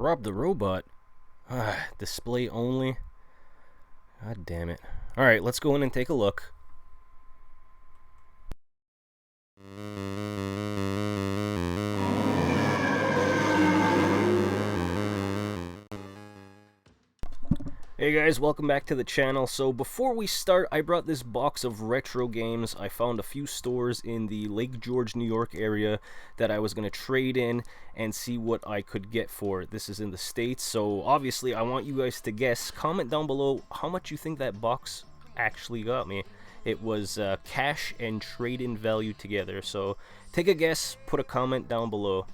Rob the robot. Display only. God damn it. Alright, let's go in and take a look. Hey guys, welcome back to the channel. So before we start, I brought this box of retro games. I found a few stores in the Lake George, New York area that I was going to trade in and see what I could get for it. This is in the States, so obviously I want you guys to guess. Comment down below how much you think that box actually got me. It was cash and trade-in value together, so take a guess, put a comment down below.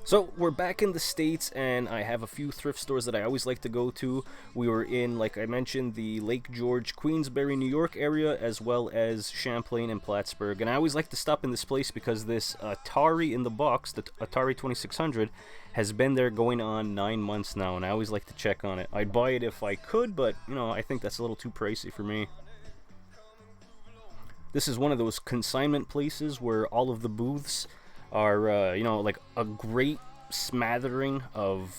So we're back in the States, and I have a few thrift stores that I always like to go to. We were in, like I mentioned, the Lake George, Queensbury, New York area, as well as Champlain and Plattsburgh. And I always like to stop in this place because this Atari in the box, the Atari 2600, has been there going on 9 months now, and I always like to check on it. I'd buy it if I could, but, you know, I think that's a little too pricey for me. This is one of those consignment places where all of the booths are, you know, like a great smattering of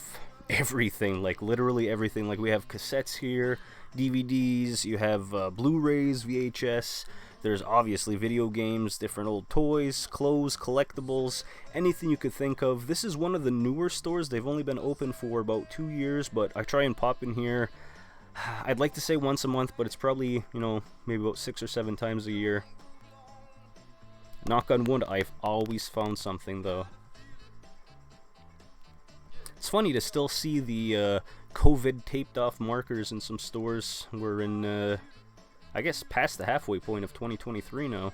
everything, like literally everything. Like we have cassettes here, DVDs, you have Blu-rays, VHS, there's obviously video games, different old toys, clothes, collectibles, anything you could think of. This is one of the newer stores. They've only been open for about 2 years, but I try and pop in here, I'd like to say once a month, but it's probably, you know, maybe about 6 or 7 times a year. Knock on wood, I've always found something, though. It's funny to still see the COVID taped off markers in some stores. We're in, I guess, past the halfway point of 2023 now.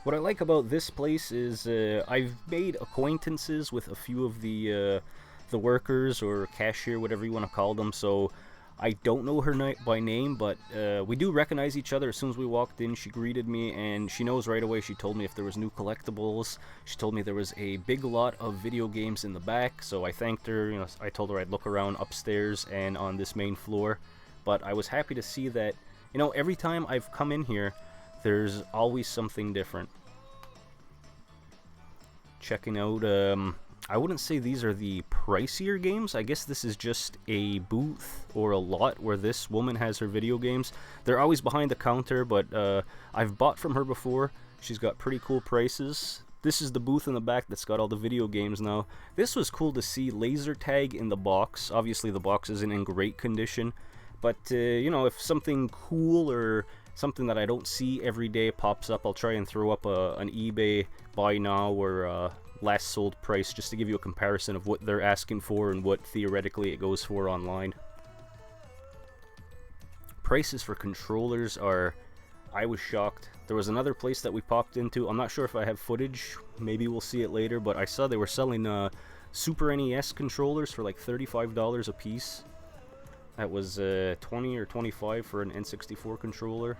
What I like about this place is I've made acquaintances with a few of the workers or cashier, whatever you want to call them. So I don't know her by name, but we do recognize each other. As soon as we walked in, she greeted me, and she knows right away. She told me if there was new collectibles. She told me there was a big lot of video games in the back. So I thanked her. You know, I told her I'd look around upstairs and on this main floor. But I was happy to see that, you know, every time I've come in here, there's always something different. Checking out, I wouldn't say these are the pricier games. I guess this is just a booth or a lot where this woman has her video games. They're always behind the counter, but I've bought from her before. She's got pretty cool prices. This is the booth in the back that's got all the video games now. This was cool to see laser tag in the box. Obviously the box isn't in great condition, but you know, if something cool or something that I don't see every day pops up, I'll try and throw up an eBay buy now or last sold price just to give you a comparison of what they're asking for and what theoretically it goes for online. Prices for controllers are, I was shocked. There was another place that we popped into. I'm not sure if I have footage, maybe we'll see it later, but I saw they were selling Super NES controllers for like $35 a piece. That was 20 or 25 for an N64 controller.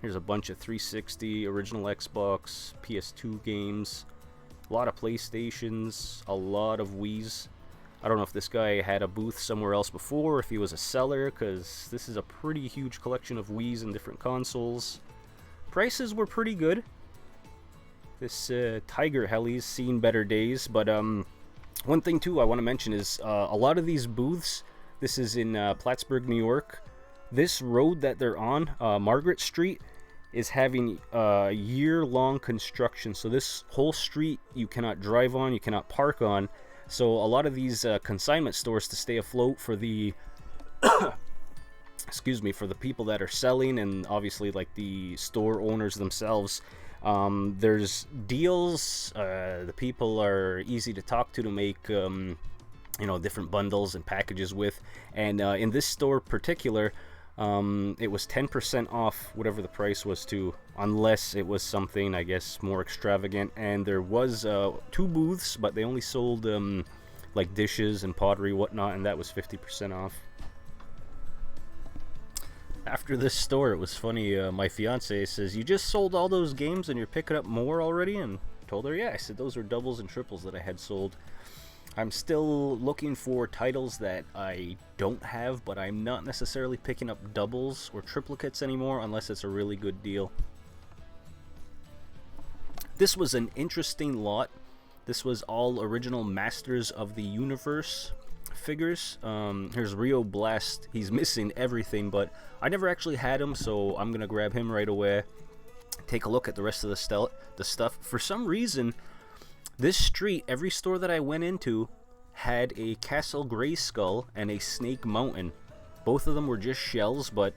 Here's a bunch of 360, original Xbox, PS2 games, a lot of PlayStations, a lot of Wiis. I don't know if this guy had a booth somewhere else before, or if he was a seller, because this is a pretty huge collection of Wiis and different consoles. Prices were pretty good. This Tiger Heli's seen better days, but one thing too I want to mention is a lot of these booths, this is in Plattsburgh, New York. This road that they're on, Margaret Street, is having year-long construction. So this whole street you cannot drive on, you cannot park on. So a lot of these consignment stores, to stay afloat for the excuse me, for the people that are selling, and obviously like the store owners themselves, there's deals. The people are easy to talk to make you know, different bundles and packages with. And in this store particular, it was 10% off whatever the price was too, unless it was something, I guess, more extravagant. And there was 2 booths, but they only sold like dishes and pottery, whatnot, and that was 50% off. After this store, it was funny, my fiance says, "You just sold all those games and you're picking up more already?" And I told her, yeah. I said those were doubles and triples that I had sold. I'm still looking for titles that I don't have, but I'm not necessarily picking up doubles or triplicates anymore unless it's a really good deal. This was an interesting lot. This was all original Masters of the Universe figures. Here's Rio Blast. He's missing everything, but I never actually had him, so I'm gonna grab him right away. Take a look at the rest of the stuff. For some reason, this street, every store that I went into had a Castle Grayskull and a Snake Mountain. Both of them were just shells, but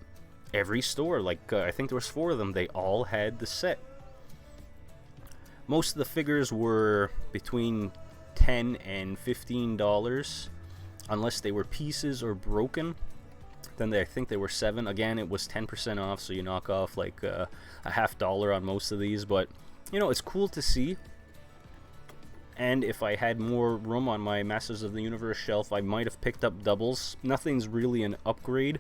every store, like I think there was 4 of them, they all had the set. Most of the figures were between $10 and $15, unless they were pieces or broken. Then I think they were $7. Again, it was 10% off, so you knock off like a $50 on most of these. But you know, it's cool to see. And if I had more room on my Masters of the Universe shelf, I might have picked up doubles. Nothing's really an upgrade.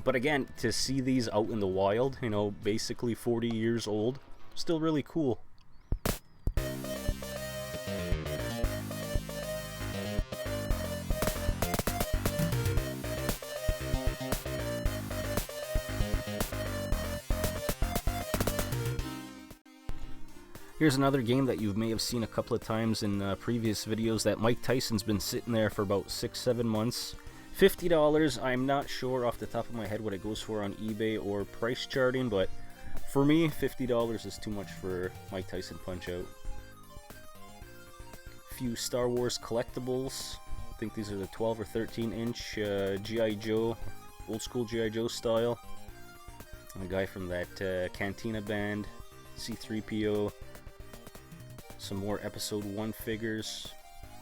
But again, to see these out in the wild, you know, basically 40 years old, still really cool. Here's another game that you may have seen a couple of times in previous videos that Mike Tyson's been sitting there for about 6-7 months. $50, I'm not sure off the top of my head what it goes for on eBay or price charting, but for me, $50 is too much for Mike Tyson Punch-Out. A few Star Wars collectibles. I think these are the 12 or 13 inch G.I. Joe, old school G.I. Joe style. A guy from that Cantina band, C-3PO. Some more episode 1 figures.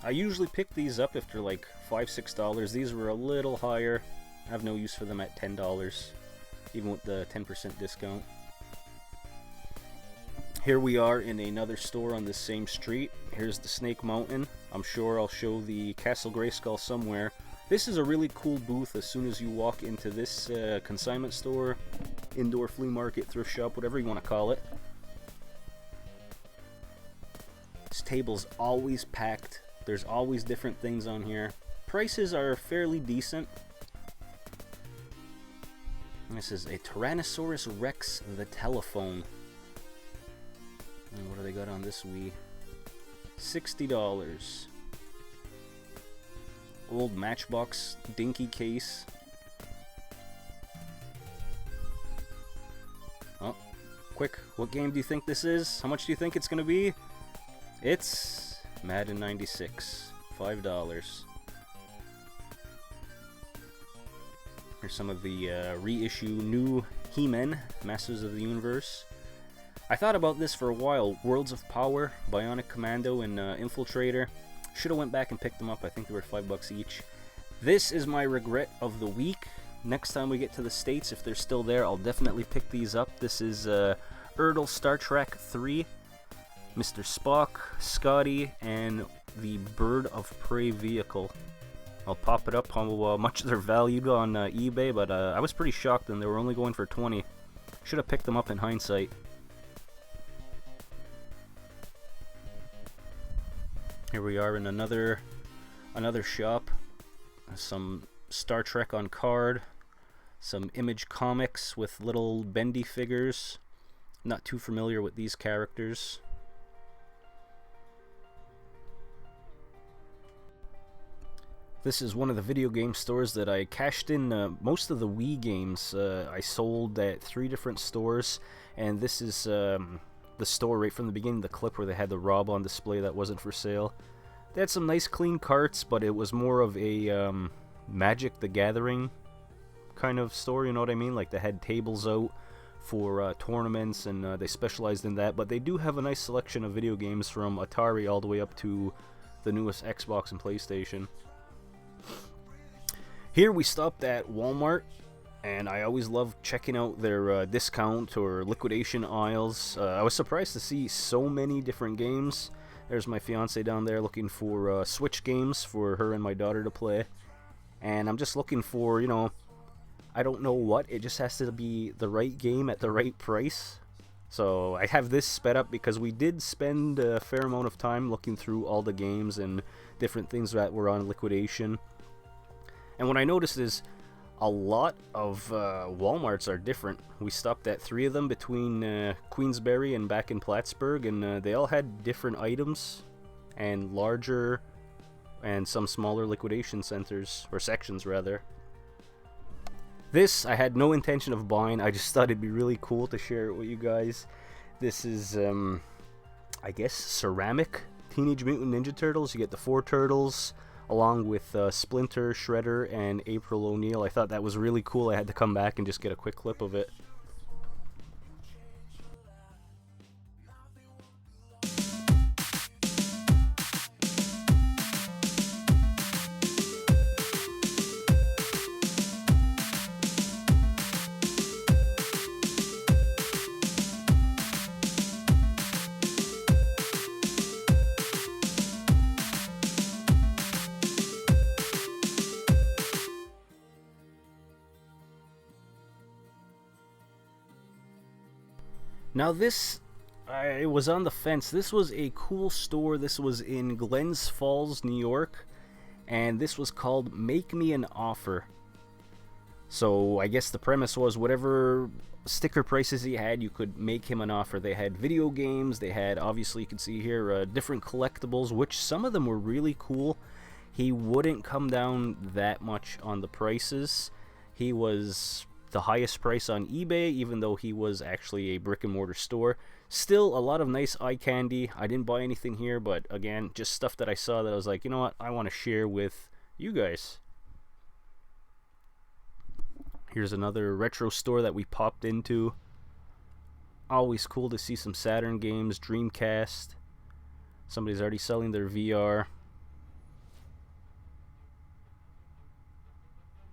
I usually pick these up if they're like $5-6. These were a little higher. I have no use for them at $10, even with the 10% discount. Here we are in another store on the same street. Here's the Snake Mountain. I'm sure I'll show the Castle Grayskull somewhere. This is a really cool booth as soon as you walk into this consignment store, indoor flea market, thrift shop, whatever you want to call it. This table's always packed. There's always different things on here. Prices are fairly decent. This is a Tyrannosaurus Rex the Telephone. And what do they got on this Wii? $60. Old Matchbox dinky case. Oh, quick, what game do you think this is? How much do you think it's gonna be? It's Madden 96, $5. Here's some of the reissue new He-Man, Masters of the Universe. I thought about this for a while. Worlds of Power, Bionic Commando, and Infiltrator. Should have went back and picked them up. I think they were $5 each. This is my regret of the week. Next time we get to the States, if they're still there, I'll definitely pick these up. This is Erdl Star Trek 3. Mr. Spock, Scotty, and the Bird of Prey vehicle. I'll pop it up how much they're valued on eBay, but I was pretty shocked and they were only going for $20. Should have picked them up in hindsight. Here we are in another shop. Some Star Trek on card, some Image Comics with little bendy figures. Not too familiar with these characters. This is one of the video game stores that I cashed in most of the Wii games. I sold at 3 different stores, and this is the store right from the beginning, the clip where they had the Rob on display that wasn't for sale. They had some nice clean carts, but it was more of a Magic the Gathering kind of store, you know what I mean? Like they had tables out for tournaments, and they specialized in that, but they do have a nice selection of video games from Atari all the way up to the newest Xbox and PlayStation. Here we stopped at Walmart, and I always love checking out their discount or liquidation aisles. I was surprised to see so many different games. There's my fiance down there looking for Switch games for her and my daughter to play. And I'm just looking for, you know, I don't know what, it just has to be the right game at the right price. So I have this sped up because we did spend a fair amount of time looking through all the games and different things that were on liquidation. And what I noticed is a lot of Walmarts are different. We stopped at 3 of them between Queensbury and back in Plattsburgh, and they all had different items and larger and some smaller liquidation centers, or sections rather. This I had no intention of buying, I just thought it'd be really cool to share it with you guys. This is, I guess, ceramic Teenage Mutant Ninja Turtles. You get the 4 turtles, along with Splinter, Shredder, and April O'Neil. I thought that was really cool. I had to come back and just get a quick clip of it. Now this, I was on the fence. This was a cool store. This was in Glens Falls, New York, and this was called Make Me an Offer. So I guess the premise was whatever sticker prices he had, you could make him an offer. They had video games, they had, obviously you can see here, different collectibles, which some of them were really cool. He wouldn't come down that much on the prices. He was the highest price on eBay, even though he was actually a brick and mortar store. Still a lot of nice eye candy. I didn't buy anything here, but again, just stuff that I saw that I was like, you know what, I want to share with you guys. Here's another retro store that we popped into. Always cool to see some Saturn games, Dreamcast. Somebody's already selling their VR.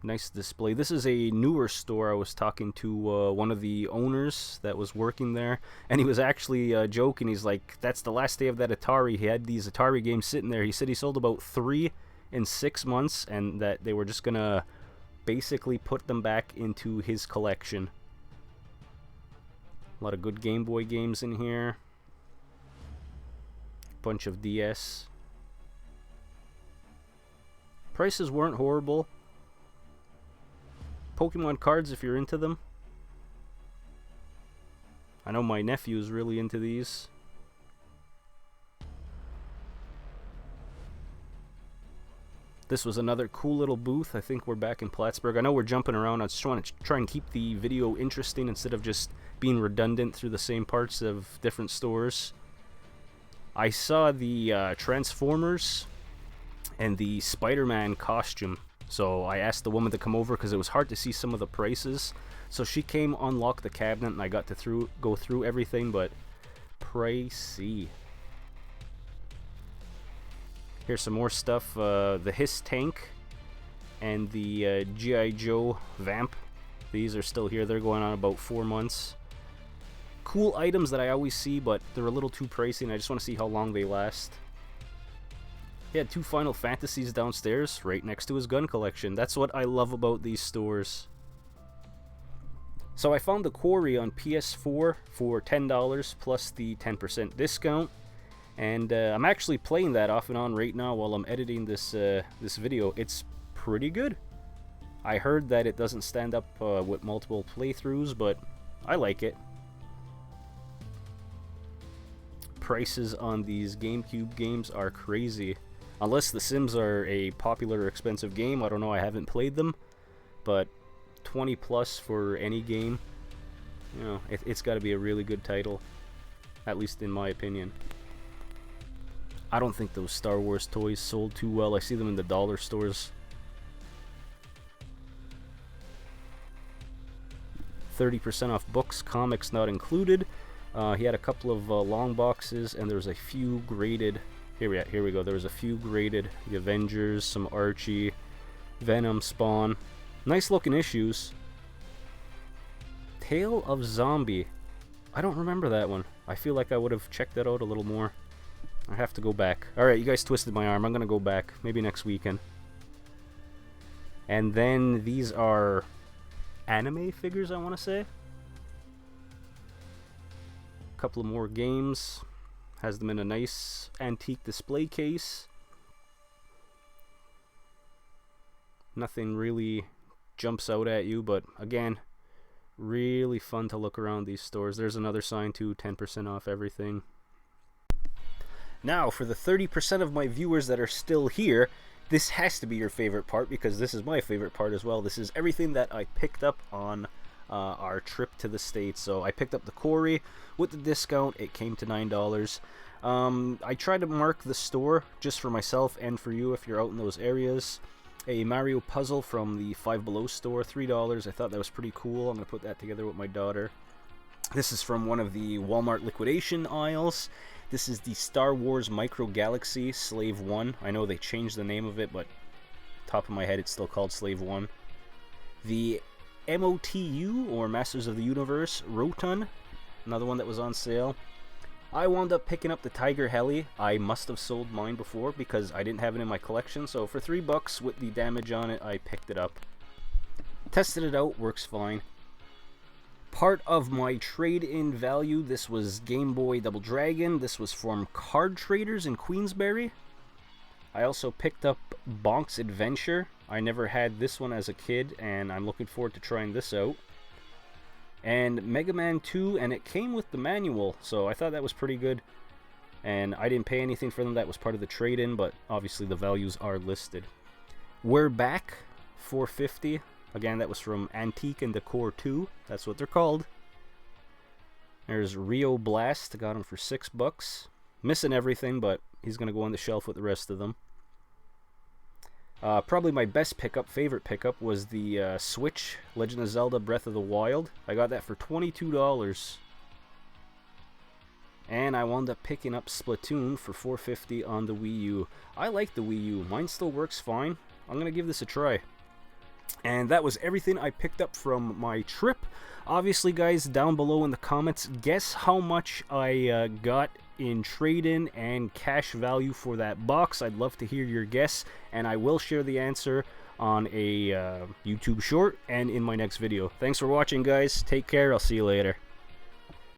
Nice display. This is a newer store. I was talking to one of the owners that was working there, and he was actually joking. He's like, that's the last day of that Atari. He had these Atari games sitting there. He said he sold about 3 in 6 months, and that they were just gonna basically put them back into his collection. A lot of good Game Boy games in here. Bunch of DS. Prices weren't horrible. Pokemon cards if you're into them. I know my nephew is really into these. This was another cool little booth. I think we're back in Plattsburgh. I know we're jumping around. I just want to try and keep the video interesting instead of just being redundant through the same parts of different stores. I saw the Transformers and the Spider-Man costume. So I asked the woman to come over because it was hard to see some of the prices. So she came, unlocked the cabinet, and I got to go through everything, but pricey. Here's some more stuff. The Hiss tank and the G.I. Joe vamp. These are still here. They're going on about 4 months. Cool items that I always see, but they're a little too pricey, and I just want to see how long they last. He had 2 Final Fantasies downstairs, right next to his gun collection. That's what I love about these stores. So I found The Quarry on PS4 for $10 plus the 10% discount. And I'm actually playing that off and on right now while I'm editing this video. It's pretty good. I heard that it doesn't stand up with multiple playthroughs, but I like it. Prices on these GameCube games are crazy. Unless The Sims are a popular or expensive game, I don't know, I haven't played them, but 20 plus for any game, you know, it's got to be a really good title, at least in my opinion. I don't think those Star Wars toys sold too well. I see them in the dollar stores. 30% off books, comics not included. He had a couple of long boxes, and there's a few graded. Here we go. There was a few graded. The Avengers, some Archie, Venom, Spawn. Nice looking issues. Tale of Zombie. I don't remember that one. I feel like I would have checked that out a little more. I have to go back. Alright, you guys twisted my arm. I'm going to go back. Maybe next weekend. And then these are anime figures, I want to say. couple of more games. Has them in a nice antique display case. Nothing really jumps out at you, but again, really fun to look around these stores. There's another sign too, 10% off everything. Now, for the 30% of my viewers that are still here, this has to be your favorite part, because this is my favorite part as well. This is everything that I picked up on our trip to the States. So I picked up the Corey with the discount. It came to $9. I tried to mark the store just for myself and for you if you're out in those areas. A Mario puzzle from the Five Below store, $3. I thought that was pretty cool. I'm going to put that together with my daughter. This is from one of the Walmart liquidation aisles. This is the Star Wars Micro Galaxy Slave 1. I know they changed the name of it, but top of my head it's still called Slave 1. The MOTU, or Masters of the Universe, Rotun, another one that was on sale. I wound up picking up the Tiger Heli. I must have sold mine before because I didn't have it in my collection, so for $3 with the damage on it, I picked it up. Tested it out, works fine. Part of my trade-in value, this was Game Boy Double Dragon. This was from Card Traders in Queensbury. I also picked up Bonk's Adventure. I never had this one as a kid, and I'm looking forward to trying this out. And Mega Man 2, and it came with the manual, so I thought that was pretty good. And I didn't pay anything for them, that was part of the trade-in, but obviously the values are listed. We're Back, $4.50. Again, that was from Antique and Decor 2, that's what they're called. There's Rio Blast, got him for $6. Missing everything, but he's going to go on the shelf with the rest of them. Probably my best pickup, favorite pickup, was the Switch Legend of Zelda Breath of the Wild. I got that for $22. And I wound up picking up Splatoon for $4.50 on the Wii U. I like the Wii U. Mine still works fine. I'm going to give this a try. And that was everything I picked up from my trip. Obviously, guys, down below in the comments, guess how much I got in trade-in and cash value for that box. I'd love to hear your guess, and I will share the answer on a YouTube short and in my next video. Thanks for watching, guys. Take care. I'll see you later.